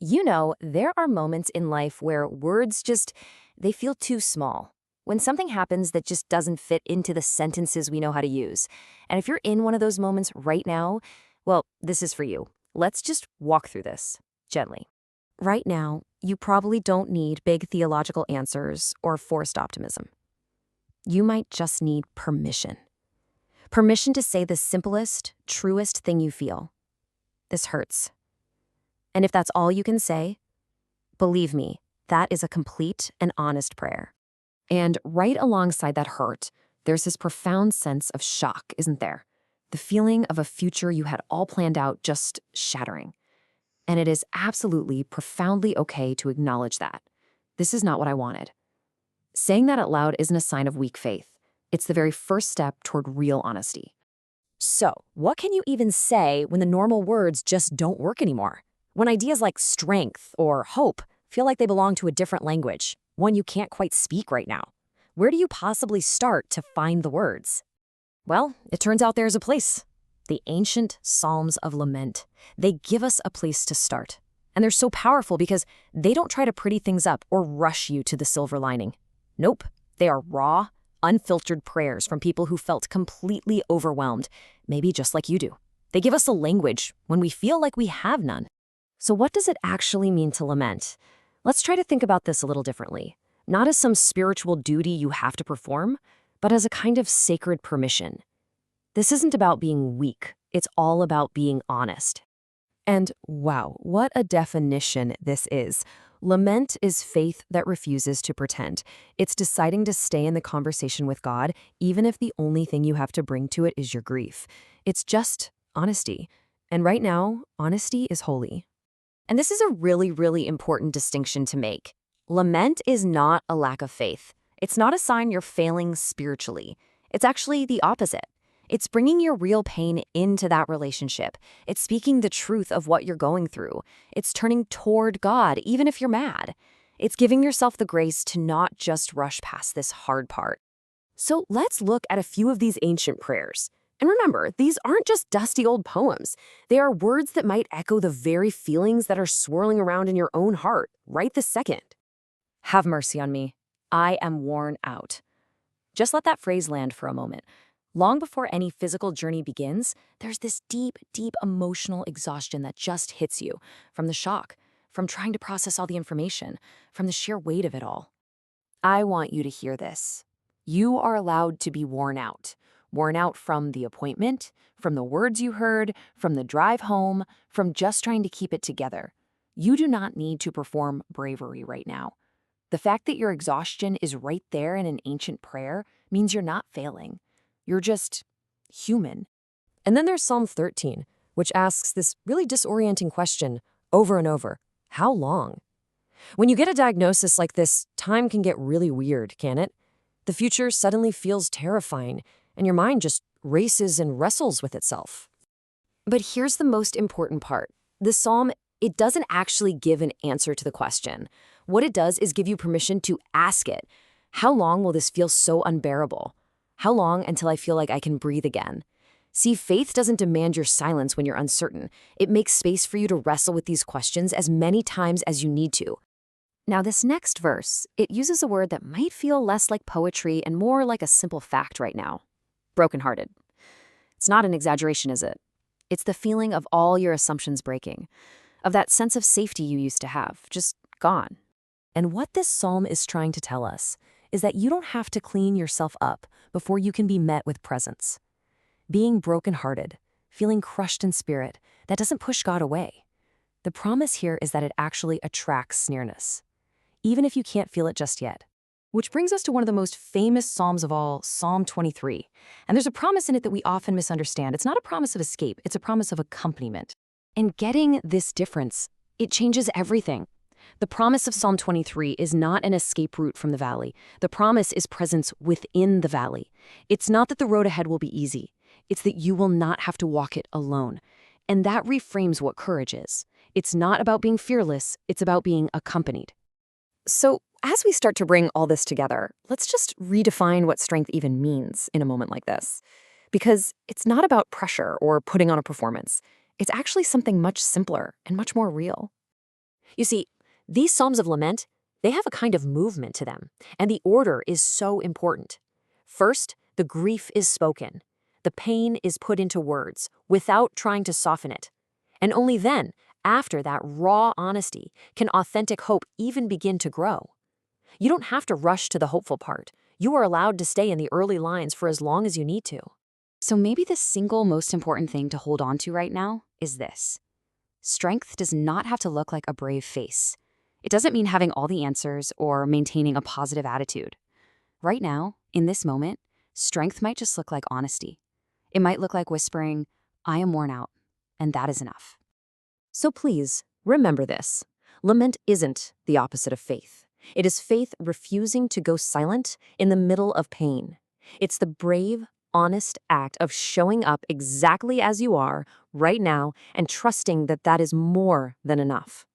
There are moments in life where words they feel too small. When something happens that just doesn't fit into the sentences we know how to use. And if you're in one of those moments right now, well, this is for you. Let's just walk through this gently. Right now, you probably don't need big theological answers or forced optimism. You might just need permission. Permission to say the simplest, truest thing you feel. This hurts. And if that's all you can say, believe me, that is a complete and honest prayer. And right alongside that hurt, there's this profound sense of shock, isn't there? The feeling of a future you had all planned out just shattering. And it is absolutely, profoundly okay to acknowledge that. This is not what I wanted. Saying that out loud isn't a sign of weak faith. It's the very first step toward real honesty. So, what can you even say when the normal words just don't work anymore? When ideas like strength or hope feel like they belong to a different language, one you can't quite speak right now? Where do you possibly start to find the words? Well, it turns out there's a place. The ancient Psalms of Lament. They give us a place to start. And they're so powerful because they don't try to pretty things up or rush you to the silver lining. Nope, they are raw, unfiltered prayers from people who felt completely overwhelmed, maybe just like you do. They give us a language when we feel like we have none. So what does it actually mean to lament? Let's try to think about this a little differently. Not as some spiritual duty you have to perform, but as a kind of sacred permission. This isn't about being weak. It's all about being honest. And wow, what a definition this is. Lament is faith that refuses to pretend. It's deciding to stay in the conversation with God, even if the only thing you have to bring to it is your grief. It's just honesty. And right now, honesty is holy. And this is a really, really important distinction to make. Lament is not a lack of faith. It's not a sign you're failing spiritually. It's actually the opposite. It's bringing your real pain into that relationship. It's speaking the truth of what you're going through. It's turning toward God, even if you're mad. It's giving yourself the grace to not just rush past this hard part. So let's look at a few of these ancient prayers. And remember, these aren't just dusty old poems. They are words that might echo the very feelings that are swirling around in your own heart right this second. Have mercy on me. I am worn out. Just let that phrase land for a moment. Long before any physical journey begins, there's this deep, deep emotional exhaustion that just hits you from the shock, from trying to process all the information, from the sheer weight of it all. I want you to hear this. You are allowed to be worn out. Worn out from the appointment, from the words you heard, from the drive home, from just trying to keep it together. You do not need to perform bravery right now. The fact that your exhaustion is right there in an ancient prayer means you're not failing. You're just human. And then there's Psalm 13, which asks this really disorienting question over and over. How long? When you get a diagnosis like this, time can get really weird, can't it? The future suddenly feels terrifying, and your mind just races and wrestles with itself. But here's the most important part. The psalm, it doesn't actually give an answer to the question. What it does is give you permission to ask it. How long will this feel so unbearable? How long until I feel like I can breathe again? See, faith doesn't demand your silence when you're uncertain. It makes space for you to wrestle with these questions as many times as you need to. Now, this next verse, it uses a word that might feel less like poetry and more like a simple fact right now. Brokenhearted. It's not an exaggeration, is it? It's the feeling of all your assumptions breaking, of that sense of safety you used to have, just gone. And what this psalm is trying to tell us is that you don't have to clean yourself up before you can be met with presence. Being brokenhearted, feeling crushed in spirit, that doesn't push God away. The promise here is that it actually attracts nearness, even if you can't feel it just yet. Which brings us to one of the most famous psalms of all, Psalm 23. And there's a promise in it that we often misunderstand. It's not a promise of escape, it's a promise of accompaniment. And getting this difference, it changes everything. The promise of Psalm 23 is not an escape route from the valley. The promise is presence within the valley. It's not that the road ahead will be easy. It's that you will not have to walk it alone. And that reframes what courage is. It's not about being fearless, it's about being accompanied. So, as we start to bring all this together, let's just redefine what strength even means in a moment like this. Because it's not about pressure or putting on a performance. It's actually something much simpler and much more real. You see, these Psalms of Lament, they have a kind of movement to them, and the order is so important. First, the grief is spoken. The pain is put into words without trying to soften it. And only then, after that raw honesty, can authentic hope even begin to grow. You don't have to rush to the hopeful part. You are allowed to stay in the early lines for as long as you need to. So maybe the single most important thing to hold on to right now is this. Strength does not have to look like a brave face. It doesn't mean having all the answers or maintaining a positive attitude. Right now, in this moment, strength might just look like honesty. It might look like whispering, I am worn out, and that is enough. So please, remember this. Lament isn't the opposite of faith. It is faith refusing to go silent in the middle of pain. It's the brave, honest act of showing up exactly as you are right now and trusting that that is more than enough.